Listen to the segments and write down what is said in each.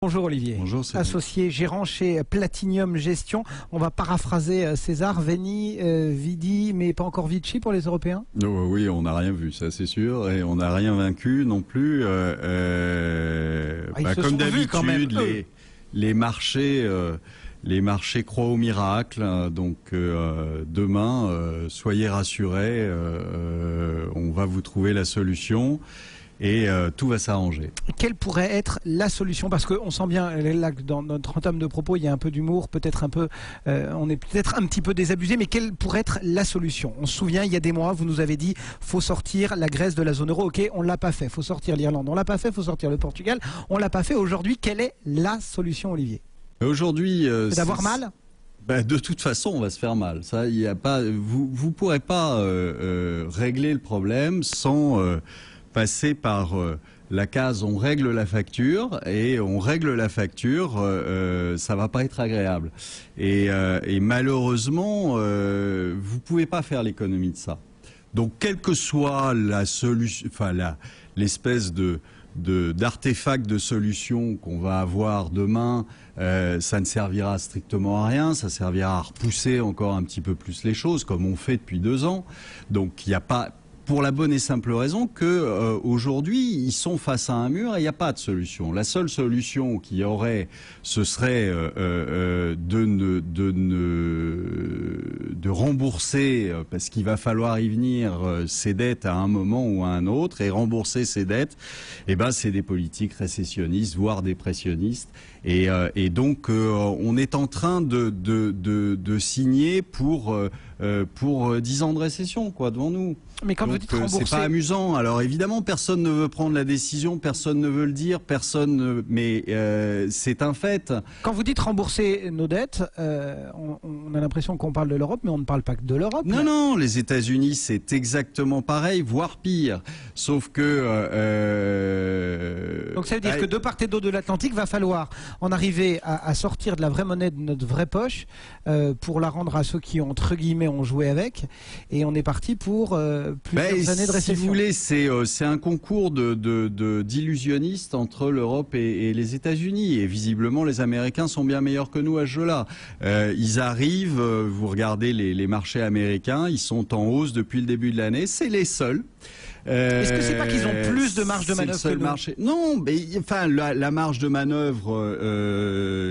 Bonjour Olivier, bonjour, associé gérant chez Platinium Gestion. On va paraphraser César, Veni, Vidi, mais pas encore Vici pour les Européens? Oui, on n'a rien vu, ça c'est sûr, et on n'a rien vaincu non plus. Comme d'habitude, les marchés croient au miracle. Donc demain, soyez rassurés, on va vous trouver la solution. Et tout va s'arranger. Quelle pourrait être la solution? Parce qu'on sent bien là que dans notre entame de propos, il y a un peu d'humour, peut-être un peu, on est peut-être un petit peu désabusé, mais quelle pourrait être la solution? On se souvient, il y a des mois, vous nous avez dit, faut sortir la Grèce de la zone euro. Ok, on l'a pas fait. Faut sortir l'Irlande, on l'a pas fait. Faut sortir le Portugal, on l'a pas fait. Aujourd'hui, quelle est la solution, Olivier? Aujourd'hui, c'est d'avoir mal. De toute façon, on va se faire mal. Ça, il y a pas, vous pourrez pas régler le problème sans passer par la case on règle la facture, et on règle la facture, ça va pas être agréable. Et malheureusement, vous pouvez pas faire l'économie de ça. Donc, quelle que soit la solution, enfin l'espèce d'artefact de solution qu'on va avoir demain, ça ne servira strictement à rien, ça servira à repousser encore un petit peu plus les choses, comme on fait depuis 2 ans. Donc, il n'y a pas... Pour la bonne et simple raison que aujourd'hui, ils sont face à un mur et il n'y a pas de solution. La seule solution qu'il y aurait, ce serait de rembourser, parce qu'il va falloir y venir, ses dettes à un moment ou à un autre, et rembourser ses dettes, c'est des politiques récessionnistes, voire dépressionnistes. Et donc, on est en train de signer pour 10 ans de récession, quoi, devant nous. Mais quand vous dites rembourser, c'est pas amusant. Alors évidemment, personne ne veut prendre la décision, personne ne veut le dire, mais c'est un fait. Quand vous dites rembourser nos dettes, on a l'impression qu'on parle de l'Europe, mais on ne parle pas que de l'Europe. Non, non, les États-Unis, c'est exactement pareil, voire pire. Sauf que... Donc ça veut dire que de part et d'autre de l'Atlantique, va falloir en arriver à sortir de la vraie monnaie de notre vraie poche pour la rendre à ceux qui, entre guillemets, ont joué avec. Et on est parti pour plusieurs années de récession. Si vous voulez, c'est un concours d'illusionnistes entre l'Europe et les États-Unis. Et visiblement, les Américains sont bien meilleurs que nous à ce jeu-là. Ils arrivent, vous regardez les marchés américains, ils sont en hausse depuis le début de l'année. C'est les seuls. Est-ce que c'est pas qu'ils ont plus de marge de manœuvre que nous? Non, mais enfin la marge de manœuvre,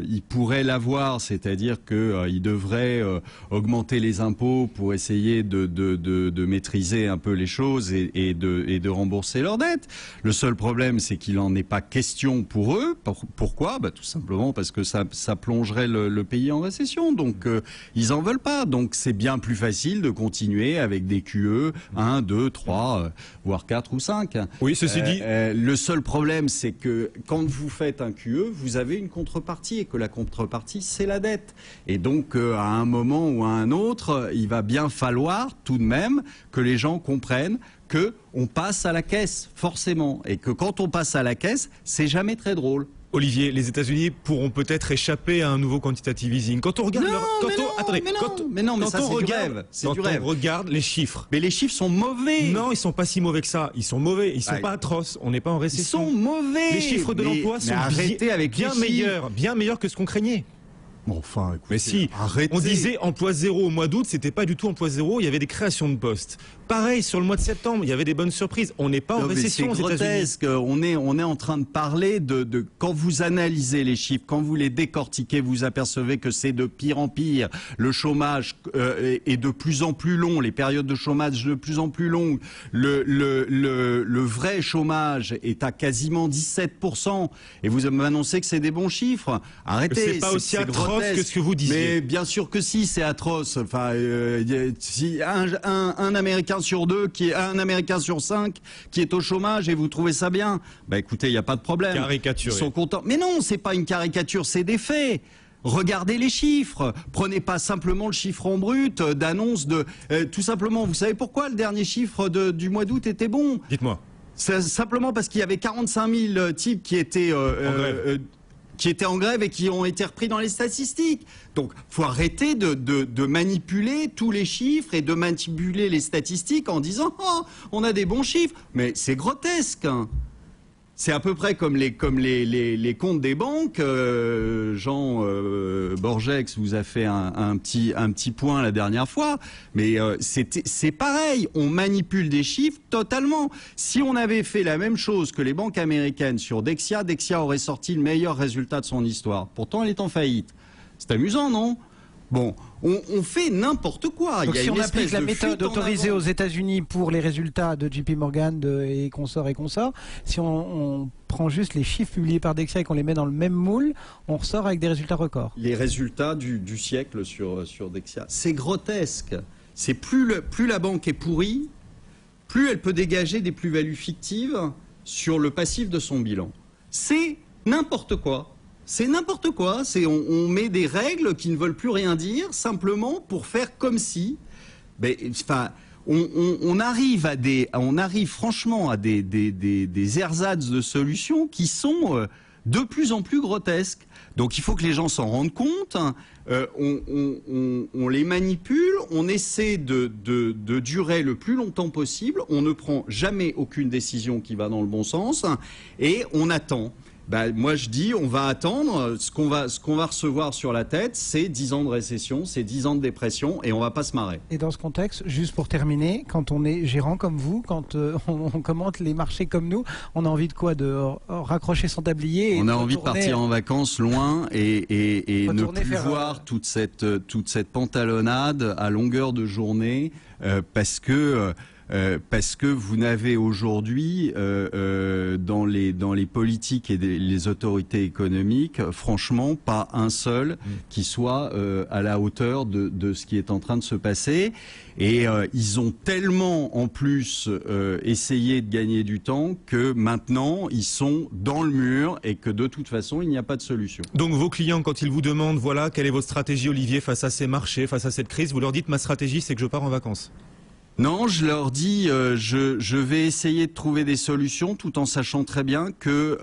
ils pourraient l'avoir, c'est-à-dire que ils devraient augmenter les impôts pour essayer de maîtriser un peu les choses et de rembourser leurs dettes. Le seul problème, c'est qu'il n'en est pas question pour eux. Pourquoi? Tout simplement parce que ça plongerait le pays en récession. Donc ils en veulent pas. Donc c'est bien plus facile de continuer avec des QE 1, 2, 3. Voire 4 ou 5. Oui, ceci dit... le seul problème, c'est que quand vous faites un QE, vous avez une contrepartie, et que la contrepartie, c'est la dette. Et donc, à un moment ou à un autre, il va bien falloir, tout de même, que les gens comprennent qu'on passe à la caisse, forcément. Et que quand on passe à la caisse, c'est jamais très drôle. Olivier, les États-Unis pourront peut-être échapper à un nouveau quantitative easing. Quand on regarde, on regarde les chiffres. Mais les chiffres sont mauvais. Non, ils sont pas si mauvais que ça. Ils sont mauvais. Ils sont pas atroces. On n'est pas en récession. Ils sont mauvais. Les chiffres de l'emploi sont bien meilleurs que ce qu'on craignait. Enfin, écoutez, mais si, arrêtez. On disait emploi zéro au mois d'août, c'était pas du tout emploi zéro, il y avait des créations de postes. Pareil, sur le mois de septembre, il y avait des bonnes surprises. On n'est pas en récession aux États-Unis. C'est grotesque. On est en train de parler de quand vous analysez les chiffres, quand vous les décortiquez, vous apercevez que c'est de pire en pire. Le chômage est de plus en plus long, les périodes de chômage de plus en plus longues. Le vrai chômage est à quasiment 17%. Et vous m'annoncez que c'est des bons chiffres. Arrêtez. C'est pas aussi atroce que ce que vous disiez. Mais bien sûr que si, c'est atroce. Enfin, si un Américain sur 2, un Américain sur 5 qui est au chômage, et vous trouvez ça bien, écoutez, il n'y a pas de problème. Caricaturé. Ils sont contents. Mais non, c'est pas une caricature, c'est des faits. Regardez les chiffres. Prenez pas simplement le chiffre en brut d'annonce de... tout simplement, vous savez pourquoi le dernier chiffre du mois d'août était bon? Dites-moi. C'est simplement parce qu'il y avait 45 000 types qui étaient... qui étaient en grève et qui ont été repris dans les statistiques. Donc, faut arrêter de manipuler tous les chiffres et de manipuler les statistiques en disant « Oh, on a des bons chiffres ». Mais c'est grotesque, hein. C'est à peu près comme les comptes des banques. Jean Borgex vous a fait un petit point la dernière fois, mais c'est pareil. On manipule des chiffres totalement. Si on avait fait la même chose que les banques américaines sur Dexia, Dexia aurait sorti le meilleur résultat de son histoire. Pourtant, elle est en faillite. C'est amusant, non? Bon, on fait n'importe quoi. Donc il y a si une on applique la méthode autorisée avant. aux États-Unis pour les résultats de JP Morgan et consorts, si on prend juste les chiffres publiés par Dexia et qu'on les met dans le même moule, on ressort avec des résultats records. Les résultats du siècle sur Dexia, c'est grotesque. C'est plus la banque est pourrie, plus elle peut dégager des plus-values fictives sur le passif de son bilan. C'est n'importe quoi. C'est n'importe quoi. On met des règles qui ne veulent plus rien dire, simplement pour faire comme si. Mais, enfin, on arrive franchement à des ersatz de solutions qui sont de plus en plus grotesques. Donc il faut que les gens s'en rendent compte. On les manipule, on essaie de durer le plus longtemps possible. On ne prend jamais aucune décision qui va dans le bon sens et on attend. Moi je dis on va attendre, ce qu'on va recevoir sur la tête, c'est 10 ans de récession, c'est 10 ans de dépression et on va pas se marrer. Et dans ce contexte, juste pour terminer, quand on est gérant comme vous, quand on commente les marchés comme nous, on a envie de quoi? De raccrocher son tablier et on a envie de partir en vacances loin et ne plus voir toute cette pantalonnade à longueur de journée parce que vous n'avez aujourd'hui dans les politiques et les autorités économiques, franchement, pas un seul qui soit à la hauteur de ce qui est en train de se passer. Et ils ont tellement en plus essayé de gagner du temps que maintenant ils sont dans le mur et que de toute façon il n'y a pas de solution. Donc vos clients, quand ils vous demandent voilà quelle est votre stratégie, Olivier, face à ces marchés, face à cette crise, vous leur dites ma stratégie c'est que je pars en vacances? Non, je leur dis, je vais essayer de trouver des solutions tout en sachant très bien que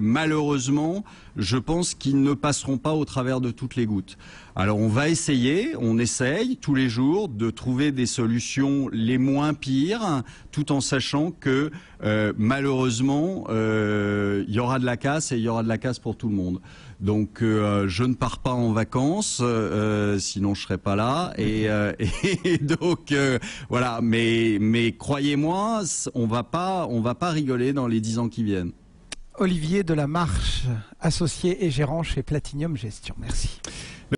malheureusement, je pense qu'ils ne passeront pas au travers de toutes les gouttes. Alors on va essayer, on essaye tous les jours de trouver des solutions les moins pires, tout en sachant que malheureusement, il y aura de la casse et il y aura de la casse pour tout le monde. Donc je ne pars pas en vacances, sinon je serais pas là. Et donc voilà. Mais croyez-moi, on va pas rigoler dans les 10 ans qui viennent. Olivier Delamarche, associé et gérant chez Platinium Gestion. Merci.